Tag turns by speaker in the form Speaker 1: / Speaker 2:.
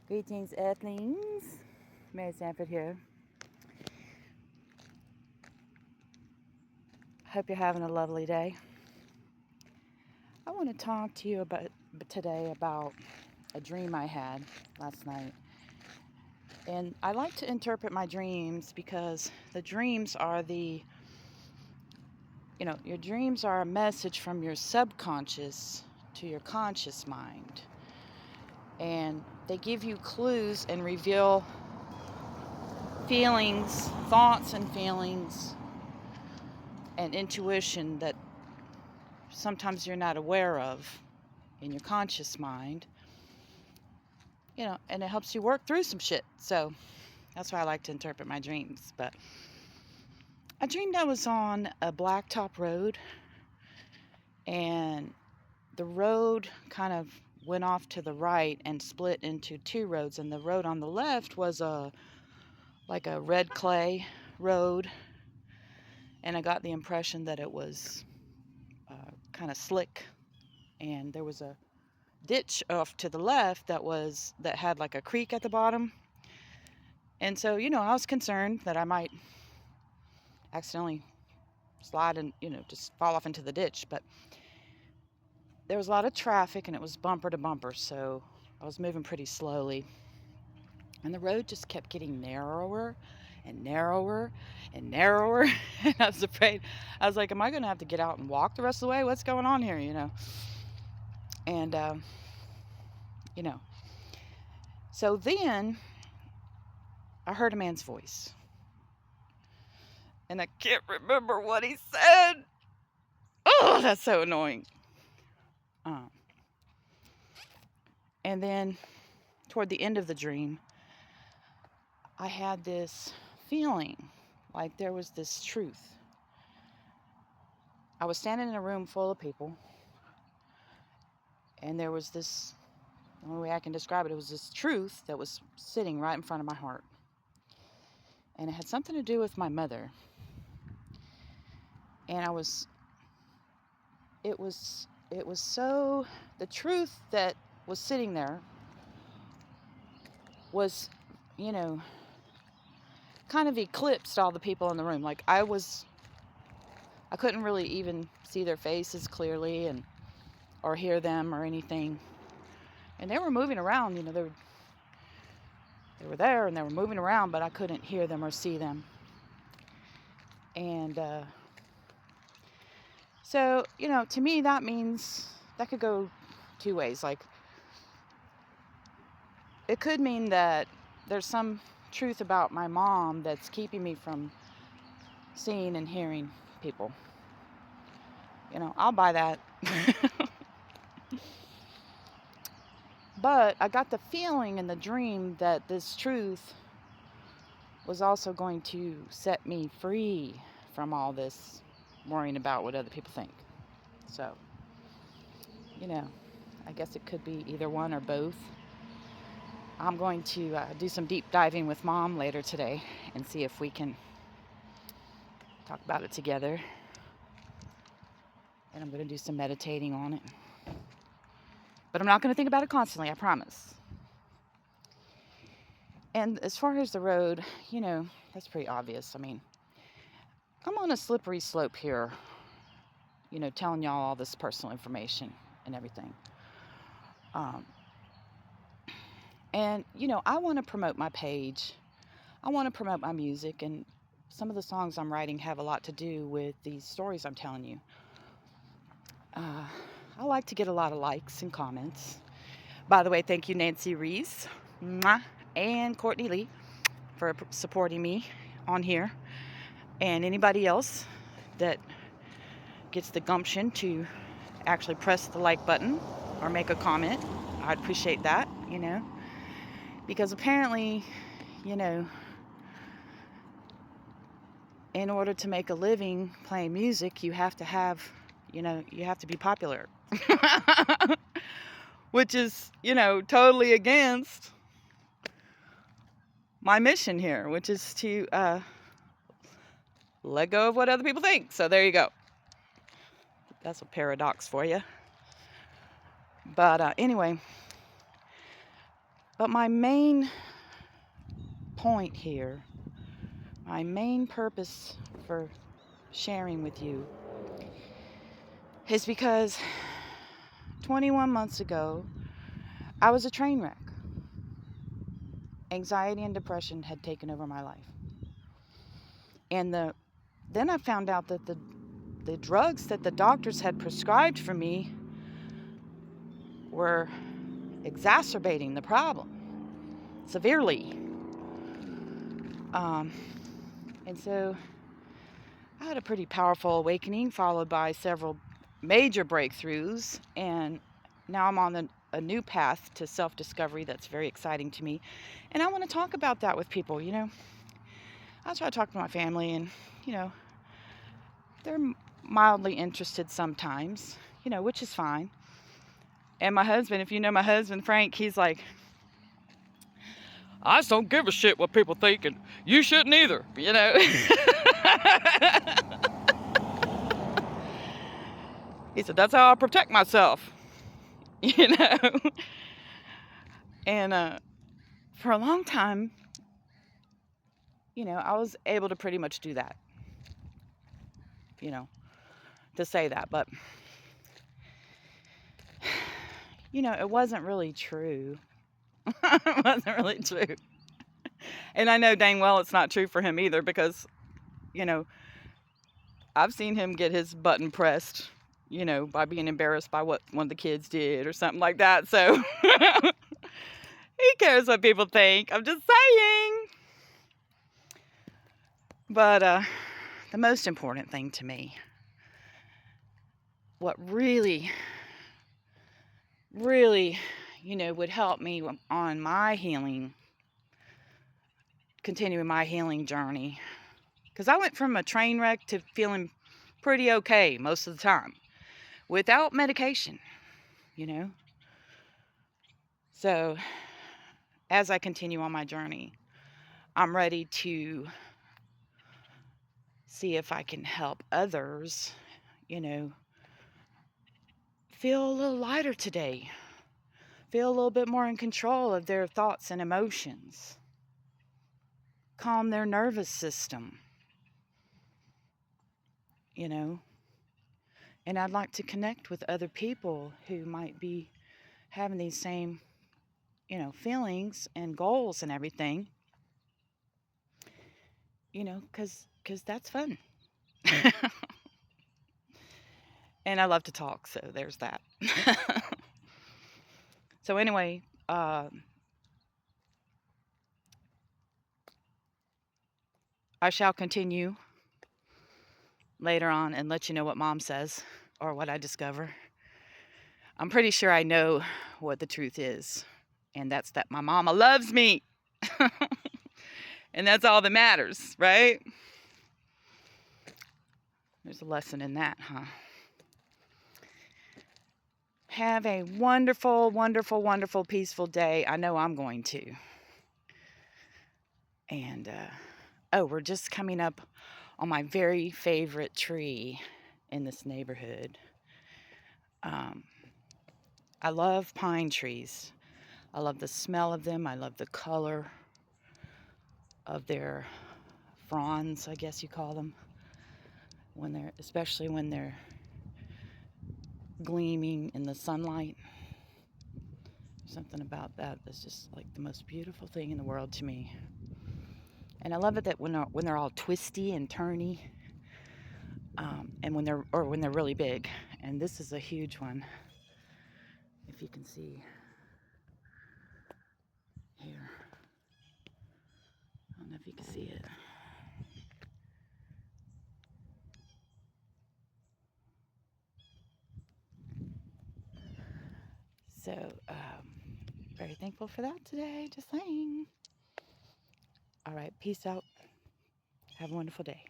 Speaker 1: Greetings, Earthlings. Mary Sanford here. Hope you're having a lovely day. I want to talk to you today about a dream I had last night. And I like to interpret my dreams because the dreams are your dreams are a message from your subconscious to your conscious mind. And they give you clues and reveal feelings, thoughts and feelings and intuition that sometimes you're not aware of in your conscious mind, and it helps you work through some shit. So that's why I like to interpret my dreams. But I dreamed I was on a blacktop road, and the road kind of went off to the right and split into two roads, and the road on the left was like a red clay road, and I got the impression that it was kind of slick, and there was a ditch off to the left that had like a creek at the bottom. And so, I was concerned that I might accidentally slide and, just fall off into the ditch. But there was a lot of traffic and it was bumper to bumper. So I was moving pretty slowly. And the road just kept getting narrower and narrower and narrower. And I was afraid. I was like, am I going to have to get out and walk the rest of the way? What's going on here, And, so then I heard a man's voice. And I can't remember what he said. Oh, that's so annoying. And then toward the end of the dream, I had this feeling like there was this truth. I was standing in a room full of people, and there was this, the only way I can describe it, it was this truth that was sitting right in front of my heart. And it had something to do with my mother. And it was so, the truth that was sitting there was, kind of eclipsed all the people in the room. Like I couldn't really even see their faces clearly or hear them or anything. And they were moving around, they were there and they were moving around, but I couldn't hear them or see them. And so, to me that means that could go two ways. Like it could mean that there's some truth about my mom that's keeping me from seeing and hearing people. I'll buy that. But I got the feeling in the dream that this truth was also going to set me free from all this worrying about what other people think. So, I guess it could be either one or both. I'm going to do some deep diving with Mom later today and see if we can talk about it together. And I'm going to do some meditating on it. But I'm not going to think about it constantly, I promise. And as far as the road, that's pretty obvious. I mean, I'm on a slippery slope here, telling y'all all this personal information and everything. And, I want to promote my page. I want to promote my music. And some of the songs I'm writing have a lot to do with these stories I'm telling you. I like to get a lot of likes and comments. By the way, thank you, Nancy Reese and Courtney Lee, for supporting me on here. And anybody else that gets the gumption to actually press the like button or make a comment, I'd appreciate that, because apparently, in order to make a living playing music, you have to have, you have to be popular. Which is, totally against my mission here, which is to let go of what other people think. So there you go. That's a paradox for you. But anyway, But my main point here, my main purpose for sharing with you is because 21 months ago, I was a train wreck. Anxiety and depression had taken over my life. And then I found out that the drugs that the doctors had prescribed for me were exacerbating the problem severely. And so I had a pretty powerful awakening, followed by several major breakthroughs, and now I'm on a new path to self-discovery that's very exciting to me. And I want to talk about that with people. I try to talk to my family, and they're mildly interested sometimes, which is fine. And my husband, if you know my husband, Frank, he's like, I just don't give a shit what people think, and you shouldn't either, He said, that's how I protect myself, And for a long time, I was able to pretty much do that, to say that. But, it wasn't really true. It wasn't really true. And I know dang well it's not true for him either, because, I've seen him get his button pressed, by being embarrassed by what one of the kids did or something like that. So he cares what people think. I'm just saying. But the most important thing to me, what really, really, would help me on my healing, continuing my healing journey. Because I went from a train wreck to feeling pretty okay most of the time without medication, So as I continue on my journey, I'm ready to see if I can help others, feel a little lighter today, feel a little bit more in control of their thoughts and emotions, calm their nervous system, And I'd like to connect with other people who might be having these same, feelings and goals and everything, because that's fun. And I love to talk, so there's that. So anyway, I shall continue later on and let you know what Mom says or what I discover. I'm pretty sure I know what the truth is, and that's that my mama loves me. And that's all that matters, right? There's a lesson in that, huh? Have a wonderful, wonderful, wonderful, peaceful day. I know I'm going to. And, we're just coming up on my very favorite tree in this neighborhood. I love pine trees. I love the smell of them. I love the color of their fronds, I guess you call them, especially when they're gleaming in the sunlight. Something about that that's just like the most beautiful thing in the world to me. And I love it that when they're all twisty and turny, and when they're really big. And this is a huge one, if you can see here. I don't know if you can see it. So, very thankful for that today, just saying. All right, peace out. Have a wonderful day.